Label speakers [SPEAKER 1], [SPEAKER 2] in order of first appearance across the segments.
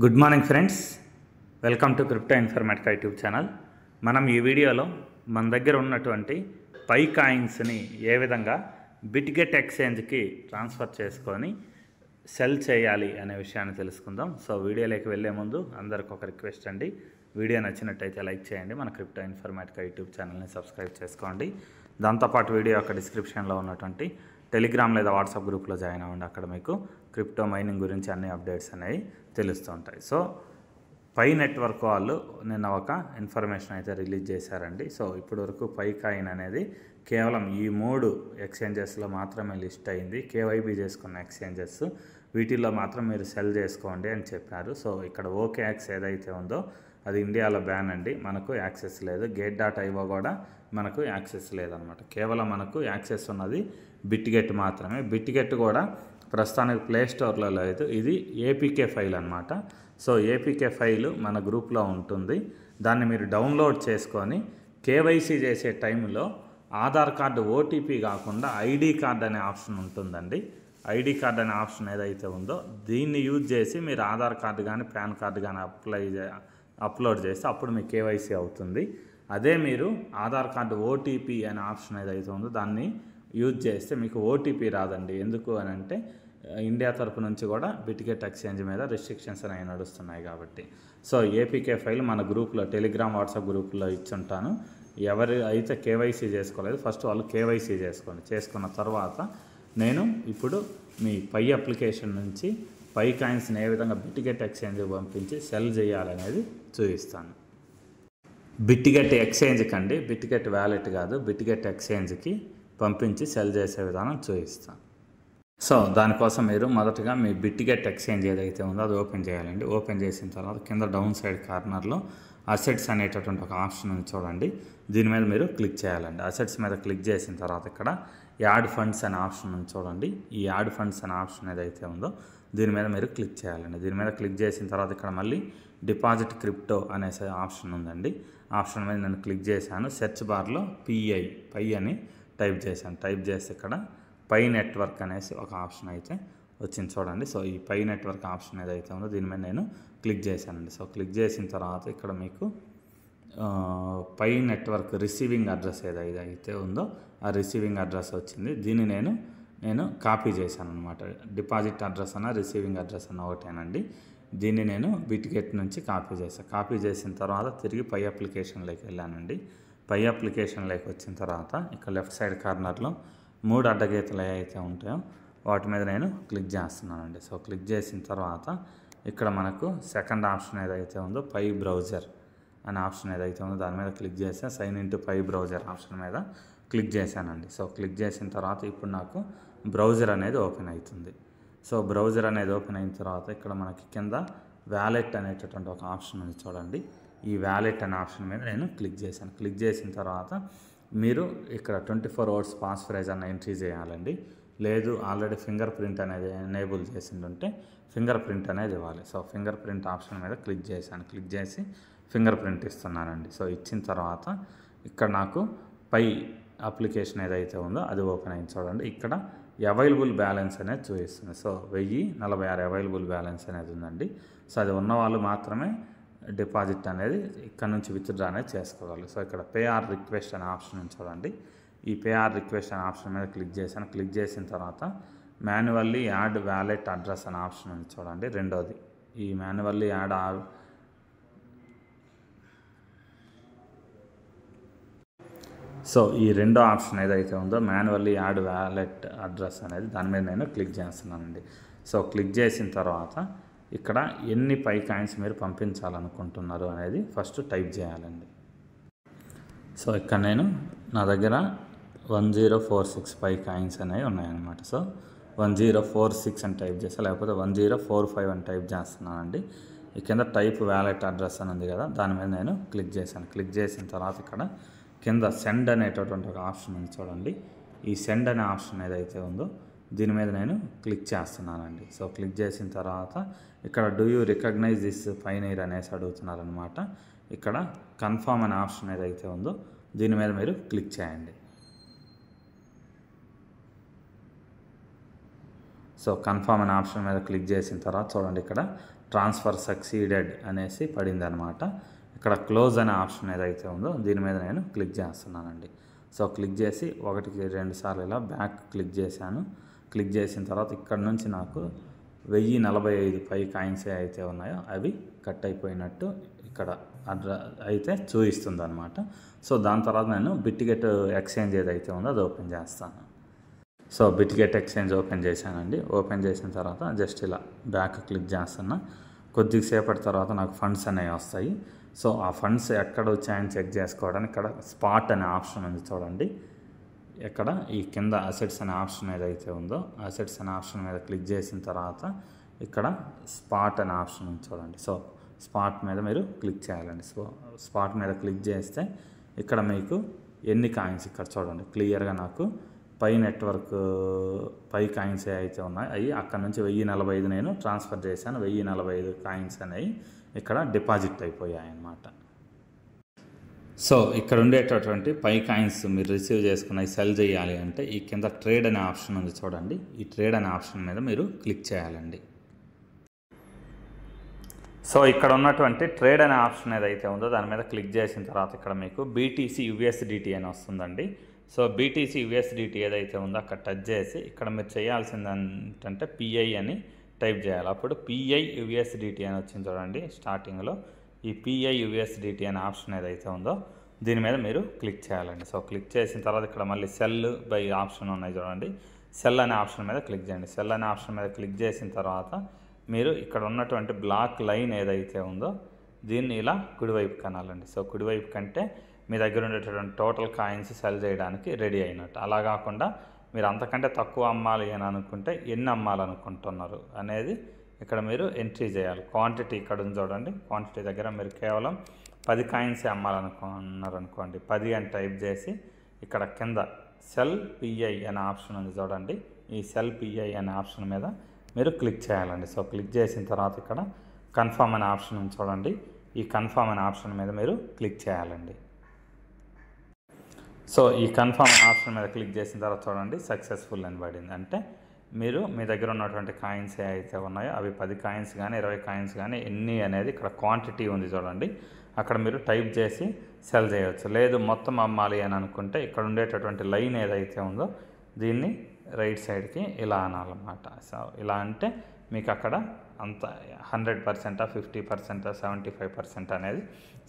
[SPEAKER 1] Good morning friends, welcome to crypto Informatica YouTube channel. మనం ఈ వీడియోలో మన దగ్గర ఉన్నటువంటి పై కాయిన్స్ని ఏ విధంగా బిట్గెట్ ఎక్స్చేంజ్కి ట్రాన్స్ఫర్ చేసుకొని సెల్ చేయాలి అనే విషయాన్ని తెలుసుకుందాం. సో వీడియోలోకి వెళ్ళే ముందు అందరికి ఒక రిక్వెస్ట్ అండి, వీడియో నచ్చినట్టయితే లైక్ చేయండి, మన క్రిప్టో ఇన్ఫర్మేటికా యూట్యూబ్ ఛానల్ని సబ్స్క్రైబ్ చేసుకోండి. దాంతోపాటు వీడియో యొక్క డిస్క్రిప్షన్లో ఉన్నటువంటి టెలిగ్రామ్ లేదా వాట్సాప్ గ్రూప్లో జాయిన్ అవ్వండి. అక్కడ మీకు క్రిప్టో మైనింగ్ గురించి అన్ని అప్డేట్స్ అనేవి తెలుస్తూ ఉంటాయి. సో పై నెట్వర్క్ వాళ్ళు నిన్న ఒక ఇన్ఫర్మేషన్ అయితే రిలీజ్ చేశారండి. సో ఇప్పటి వరకు పై కాయిన్ అనేది కేవలం ఈ 3 ఎక్స్చేంజెస్లో మాత్రమే లిస్ట్ అయింది. కేవైబీ చేసుకున్న ఎక్స్చేంజెస్, వీటిల్లో మాత్రం మీరు సెల్ చేసుకోండి అని చెప్పారు. సో ఇక్కడ OKX ఏదైతే ఉందో అది ఇండియాలో బ్యాన్ అండి, మనకు యాక్సెస్ లేదు. Gate.io కూడా మనకు యాక్సెస్ లేదనమాట. కేవలం మనకు యాక్సెస్ ఉన్నది బిట్గెట్ మాత్రమే. బిట్గెట్ కూడా ప్రస్తుతానికి ప్లే స్టోర్లో లేదు, ఇది APK ఫైల్ అనమాట. సో APK ఫైల్ మన గ్రూప్లో ఉంటుంది, దాన్ని మీరు డౌన్లోడ్ చేసుకొని KYC చేసే టైంలో ఆధార్ కార్డు OTP కాకుండా ID కార్డ్ అనే ఆప్షన్ ఉంటుందండి. ID కార్డ్ అనే ఆప్షన్ ఏదైతే ఉందో దీన్ని యూజ్ చేసి మీరు ఆధార్ కార్డు కానీ పాన్ కార్డు కానీ అప్లోడ్ చేస్తే అప్పుడు మీ KYC అవుతుంది. అదే మీరు ఆధార్ కార్డు OTP అనే ఆప్షన్ ఏదైతే ఉందో దాన్ని యూజ్ చేస్తే మీకు OTP రాదండి. ఎందుకు అని అంటే ఇండియా తరపు నుంచి కూడా బిట్గెట్ ఎక్స్చేంజ్ మీద రిస్ట్రిక్షన్స్ అనేవి నడుస్తున్నాయి కాబట్టి. సో APK ఫైల్ మన గ్రూప్లో టెలిగ్రామ్ వాట్సాప్ గ్రూప్లో ఇచ్చుంటాను. ఎవరు అయితే KYC చేసుకోలేదు ఫస్ట్ వాళ్ళు KYC చేసుకోండి. చేసుకున్న తర్వాత నేను ఇప్పుడు మీ పై అప్లికేషన్ నుంచి పై కాయిన్స్ని ఏ విధంగా బిట్గెట్ ఎక్స్చేంజ్ పంపించి సెల్ చేయాలనేది చూపిస్తాను. బిట్గెట్ ఎక్స్చేంజ్కి అండి, బిట్గెట్ వ్యాలెట్ కాదు, బిట్గెట్ ఎక్స్చేంజ్కి పంపించి సెల్ చేసే విధానం చూపిస్తాను. సో దానికోసం మీరు మొదటగా మీ బిట్గెట్ ఎక్స్చేంజ్ ఏదైతే ఉందో అది ఓపెన్ చేయాలండి. ఓపెన్ చేసిన తర్వాత కింద డౌన్ సైడ్ కార్నర్లో అసెట్స్ అనేటటువంటి ఒక ఆప్షన్ ఉంది చూడండి, దీని మీద మీరు క్లిక్ చేయాలండి. అసెట్స్ మీద క్లిక్ చేసిన తర్వాత ఇక్కడ యాడ్ ఫండ్స్ అనే ఆప్షన్ ఉంది చూడండి, ఈ యాడ్ ఫండ్స్ అనే ఆప్షన్ ఏదైతే ఉందో దీని మీద మీరు క్లిక్ చేయాలండి. దీని మీద క్లిక్ చేసిన తర్వాత ఇక్కడ మళ్ళీ డిపాజిట్ క్రిప్టో అనే ఆప్షన్ ఉందండి. ఆప్షన్ మీద నేను క్లిక్ చేశాను. సెర్చ్ బార్లో పై అని టైప్ చేశాను. టైప్ చేస్తే ఇక్కడ పై నెట్వర్క్ అనేసి ఒక ఆప్షన్ అయితే వచ్చింది చూడండి. సో ఈ పై నెట్వర్క్ ఆప్షన్ ఏదైతే ఉందో దీని మీద నేను క్లిక్ చేశానండి. సో క్లిక్ చేసిన తర్వాత ఇక్కడ మీకు పై నెట్వర్క్ రిసీవింగ్ అడ్రస్ ఏదైతే ఉందో ఆ రిసీవింగ్ అడ్రస్ వచ్చింది. దీన్ని నేను కాపీ చేశాను అనమాట. డిపాజిట్ అడ్రస్ అన్న రిసీవింగ్ అడ్రస్ అన్న ఒకటేనండి. దీన్ని నేను బిట్గెట్ నుంచి కాపీ చేశాను. కాపీ చేసిన తర్వాత తిరిగి పై అప్లికేషన్లోకి వెళ్ళానండి. పై అప్లికేషన్లోకి వచ్చిన తర్వాత ఇక్కడ లెఫ్ట్ సైడ్ కార్నర్లో 3 అడ్డగీతలు ఏవైతే ఉంటాయో వాటి మీద నేను క్లిక్ చేస్తున్నానండి. సో క్లిక్ చేసిన తర్వాత ఇక్కడ మనకు సెకండ్ ఆప్షన్ ఏదైతే ఉందో పై బ్రౌజర్ అనే ఆప్షన్ ఏదైతే ఉందో దాని మీద క్లిక్ చేస్తే sign in to Pi browser option మీద క్లిక్ చేశానండి. సో క్లిక్ చేసిన తర్వాత ఇప్పుడు నాకు బ్రౌజర్ అనేది ఓపెన్ అవుతుంది. సో బ్రౌజర్ అనేది ఓపెన్ అయిన తర్వాత ఇక్కడ మనకి కింద వ్యాలెట్ అనేటటువంటి ఒక ఆప్షన్ ఉంది చూడండి, ఈ వ్యాలెట్ అనే ఆప్షన్ మీద నేను క్లిక్ చేశాను. క్లిక్ చేసిన తర్వాత మీరు ఇక్కడ 24 hours పాస్ ఫ్రేజ్ అన్న ఎంట్రీ చేయాలండి. లేదు ఆల్రెడీ ఫింగర్ ప్రింట్ అనేది ఎనేబుల్ చేసిందంటే ఫింగర్ ప్రింట్ అనేది ఇవ్వాలి. సో ఫింగర్ ప్రింట్ ఆప్షన్ మీద క్లిక్ చేశాను. క్లిక్ చేసి ఫింగర్ ప్రింట్ ఇస్తున్నానండి. సో ఇచ్చిన తర్వాత ఇక్కడ నాకు పై అప్లికేషన్ ఏదైతే ఉందో అది ఓపెన్ అయింది చూడండి. ఇక్కడ అవైలబుల్ బ్యాలెన్స్ అనేది చూపిస్తుంది. సో 1046 అవైలబుల్ బ్యాలెన్స్ అనేది ఉందండి. సో అది ఉన్న వాళ్ళు మాత్రమే డిపాజిట్ అనేది ఇక్కడ నుంచి విత్డ్రా అనేది చేసుకోగలరు. సో ఇక్కడ పే ఆర్ రిక్వెస్ట్ అనే ఆప్షన్ ఉంది చూడండి, ఈ పే ఆర్ రిక్వెస్ట్ అనే ఆప్షన్ మీద క్లిక్ చేశాను. క్లిక్ చేసిన తర్వాత మాన్యువల్లీ యాడ్ వ్యాలెట్ అడ్రస్ అనే ఆప్షన్ ఉంది చూడండి, రెండోది. ఈ మాన్యువల్లీ యాడ్ సో ఈ రెండో ఆప్షన్ ఏదైతే ఉందో మాన్యువల్లీ యాడ్ వ్యాలెట్ అడ్రస్ అనేది దాని మీద నేను క్లిక్ చేస్తున్నానండి. సో క్లిక్ చేసిన తర్వాత ఇక్కడ ఎన్ని పై కాయిన్స్ మీరు పంపించాలనుకుంటున్నారు అనేది ఫస్ట్ టైప్ చేయాలండి. సో ఇక్కడ నా దగ్గర 1046 పై కాయిన్స్ అనేవి ఉన్నాయన్నమాట. సో 1046 అని టైప్ చేస్తా, లేకపోతే 1045 అని టైప్ చేస్తున్నానండి. ఈ కింద టైప్ వ్యాలెట్ అడ్రస్ అని ఉంది కదా, దాని మీద నేను క్లిక్ చేశాను. క్లిక్ చేసిన తర్వాత ఇక్కడ కింద సెండ్ అనేటటువంటి ఒక ఆప్షన్ ఉంది చూడండి, ఈ సెండ్ అనే ఆప్షన్ ఏదైతే ఉందో దీని మీద నేను క్లిక్ చేస్తున్నానండి. సో క్లిక్ చేసిన తర్వాత ఇక్కడ do you recognize this pioneer అనేసి అడుగుతున్నారనమాట. ఇక్కడ కన్ఫర్మ్ అనే ఆప్షన్ ఏదైతే ఉందో దీని మీద మీరు క్లిక్ చేయండి. సో సో కన్ఫర్మ్ అనే ఆప్షన్ మీద క్లిక్ చేసిన తర్వాత చూడండి ఇక్కడ ట్రాన్స్ఫర్ సక్సీడెడ్ అనేసి పడింది అనమాట. ఇక్కడ క్లోజ్ అనే ఆప్షన్ ఏదైతే ఉందో దీని మీద నేను క్లిక్ చేస్తున్నానండి. సో క్లిక్ చేసి 1-2 సార్లు ఇలా బ్యాక్ క్లిక్ చేశాను. క్లిక్ చేసిన తర్వాత ఇక్కడ నుంచి నాకు 1045 పై కాయిన్స్ అయితే ఉన్నాయో అవి కట్ అయిపోయినట్టు ఇక్కడ అయితే చూపిస్తుంది అనమాట. సో దాని తర్వాత నేను బిట్గెట్ ఎక్స్చేంజ్ ఏదైతే ఉందో అది ఓపెన్ చేస్తాను. సో బిట్గెట్ ఎక్స్చేంజ్ ఓపెన్ చేశానండి. ఓపెన్ చేసిన తర్వాత జస్ట్ ఇలా బ్యాక్ క్లిక్ చేస్తున్నా. కొద్దిసేపటి తర్వాత నాకు ఫండ్స్ అనేవి వస్తాయి. సో ఆ ఫండ్స్ ఎక్కడ వచ్చాయని చెక్ చేసుకోవడానికి ఇక్కడ స్పాట్ అనే ఆప్షన్ ఉంది చూడండి. ఇక్కడ ఈ కింద అసెట్స్ అనే ఆప్షన్ ఏదైతే ఉందో అసెట్స్ అనే ఆప్షన్ మీద క్లిక్ చేసిన తర్వాత ఇక్కడ స్పాట్ అనే ఆప్షన్ ఉంది చూడండి. సో స్పాట్ మీద మీరు క్లిక్ చేయాలండి. సో స్పాట్ మీద క్లిక్ చేస్తే ఇక్కడ మీకు ఎన్ని కాయిన్స్ ఇక్కడ చూడండి క్లియర్గా నాకు పై నెట్వర్క్ పై కాయిన్స్ అయితే ఉన్నాయి అవి అక్కడ నుంచి 1045 నేను ట్రాన్స్ఫర్ చేశాను. 1045 కాయిన్స్ అనేవి ఇక్కడ డిపాజిట్ అయిపోయాయి అన్నమాట. సో ఇక్కడ ఉండేటటువంటి పై కాయిన్స్ మీరు రిసీవ్ చేసుకున్నవి సెల్ చేయాలి అంటే ఈ కింద ట్రేడ్ అనే ఆప్షన్ ఉంది చూడండి. ఈ ట్రేడ్ అనే ఆప్షన్ మీద మీరు క్లిక్ చేయాలండి. సో ఇక్కడ ఉన్నటువంటి ట్రేడ్ అనే ఆప్షన్ ఏదైతే ఉందో దాని మీద క్లిక్ చేసిన తర్వాత ఇక్కడ మీకు BTC USDT అని వస్తుందండి. సో BTC USDT ఏదైతే ఉందో అక్కడ టచ్ చేసి ఇక్కడ మీరు చేయాల్సింది ఏంటంటే PI అని టైప్ చేయాలి. అప్పుడు PI USDT అని వచ్చింది చూడండి స్టార్టింగ్లో. ఈ PI USDT అనే ఆప్షన్ ఏదైతే ఉందో దీని మీద మీరు క్లిక్ చేయాలండి. సో క్లిక్ చేసిన తర్వాత ఇక్కడ మళ్ళీ సెల్ బై ఆప్షన్ ఉన్నాయి చూడండి. సెల్ అనే ఆప్షన్ మీద క్లిక్ చేయండి. సెల్ అనే ఆప్షన్ మీద క్లిక్ చేసిన తర్వాత మీరు ఇక్కడ ఉన్నటువంటి బ్లాక్ లైన్ ఏదైతే ఉందో దీన్ని ఇలా కుడివైపు కనాలండి. సో కుడివైపు కంటే మీ దగ్గర ఉండేటటువంటి టోటల్ కాయిన్స్ సెల్ చేయడానికి రెడీ అయినట్టు. అలా కాకుండా మీరు అంతకంటే తక్కువ అమ్మాలి అని అనుకుంటే ఎన్ని అమ్మాలనుకుంటున్నారు అనేది ఇక్కడ మీరు ఎంట్రీ చేయాలి. క్వాంటిటీ ఇక్కడ ఉంది చూడండి. క్వాంటిటీ దగ్గర మీరు కేవలం 10 కాయిన్స్ అమ్మాలనుకున్నారనుకోండి 10 అని టైప్ చేసి ఇక్కడ కింద సెల్ PI అనే ఆప్షన్ ఉంది చూడండి. ఈ సెల్ PI అనే ఆప్షన్ మీద మీరు క్లిక్ చేయాలండి. సో క్లిక్ చేసిన తర్వాత ఇక్కడ కన్ఫర్మ్ అనే ఆప్షన్ ఉంది చూడండి. ఈ కన్ఫర్మ్ అనే ఆప్షన్ మీద మీరు క్లిక్ చేయాలండి. సో ఈ కన్ఫర్మ్ అనే ఆప్షన్ మీద క్లిక్ చేసిన తర్వాత చూడండి సక్సెస్ఫుల్ అని పడింది. అంటే మీరు మీ దగ్గర ఉన్నటువంటి కాయిన్స్ ఏవైతే ఉన్నాయో అవి 10 కాయిన్స్ కానీ 20 కాయిన్స్ కానీ ఎన్ని అనేది ఇక్కడ క్వాంటిటీ ఉంది చూడండి. అక్కడ మీరు టైప్ చేసి సెల్ చేయవచ్చు. లేదు మొత్తం అమ్మాలి అని అనుకుంటే ఇక్కడ ఉండేటటువంటి లైన్ ఏదైతే ఉందో దీన్ని రైట్ సైడ్కి ఇలా అనాలన్నమాట. సో ఇలా అంటే మీకు అక్కడ అంత 100%, 50%, 75% అనేది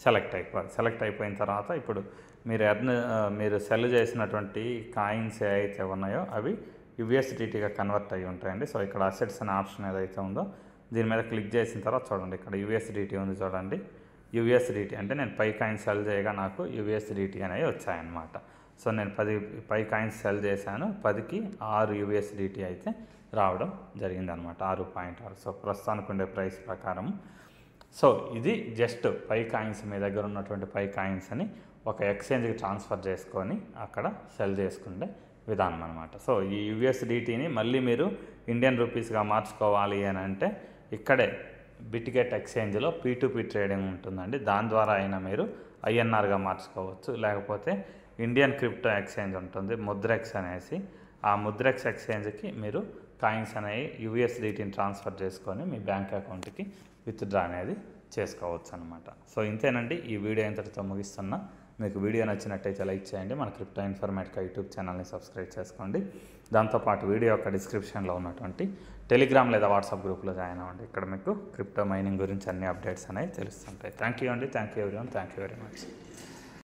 [SPEAKER 1] సెలెక్ట్ అయిపోవాలి. సెలెక్ట్ అయిపోయిన తర్వాత ఇప్పుడు మీరు సెల్ చేసినటువంటి కాయిన్స్ ఏవైతే ఉన్నాయో అవి USDTగా కన్వర్ట్ అయ్యి ఉంటాయండి. సో ఇక్కడ అసెట్స్ అనే ఆప్షన్ ఏదైతే ఉందో దీని మీద క్లిక్ చేసిన తర్వాత చూడండి ఇక్కడ USDT ఉంది చూడండి. USDT అంటే నేను 10 కాయిన్స్ సెల్ చేయగా నాకు USDT అనేవి వచ్చాయన్నమాట. సో నేను 10 కాయిన్స్ సెల్ చేశాను. 10కి 6 USDT అయితే రావడం జరిగిందనమాట. 6.6. సో ప్రస్తుతానికి ఉండే ప్రైస్ ప్రకారం. సో ఇది జస్ట్ 10 కాయిన్స్ మీ దగ్గర ఉన్నటువంటి 10 కాయిన్స్ అని ఒక ఎక్స్చేంజ్కి ట్రాన్స్ఫర్ చేసుకొని అక్కడ సెల్ చేసుకునే విధానం అనమాట. సో ఈ USDTని మళ్ళీ మీరు ఇండియన్ రూపీస్గా మార్చుకోవాలి అని అంటే ఇక్కడే బిట్గెట్ ఎక్స్చేంజ్లో P2P ట్రేడింగ్ ఉంటుందండి. దాని ద్వారా అయినా మీరు INRగా మార్చుకోవచ్చు. లేకపోతే ఇండియన్ క్రిప్టో ఎక్స్చేంజ్ ఉంటుంది ముద్రెక్స్ అనేసి. ఆ ముద్రెక్స్ ఎక్స్చేంజ్కి మీరు కాయిన్స్ అనేవి USDTని ట్రాన్స్ఫర్ చేసుకొని మీ బ్యాంక్ అకౌంట్కి విత్డ్రా అనేది చేసుకోవచ్చు అనమాట. సో ఇంతేనండి. ఈ వీడియో ఇంతటితో ముగిస్తున్నా. మీకు వీడియో నచ్చినట్టయితే లైక్ చేయండి. మన క్రిప్టో ఇన్ఫర్మేటికా యూట్యూబ్ ఛానల్ని సబ్స్క్రైబ్ చేసుకోండి. దాంతోపాటు వీడియో యొక్క డిస్క్రిప్షన్లో ఉన్నటువంటి టెలిగ్రామ్ లేదా వాట్సాప్ గ్రూప్లో జాయిన్ అవ్వండి. ఇక్కడ మీకు క్రిప్టో మైనింగ్ గురించి అన్ని అప్డేట్స్ అనేవి తెలుస్తుంటాయి. థ్యాంక్ యూ అండి. Thank you everyone. Thank you very much.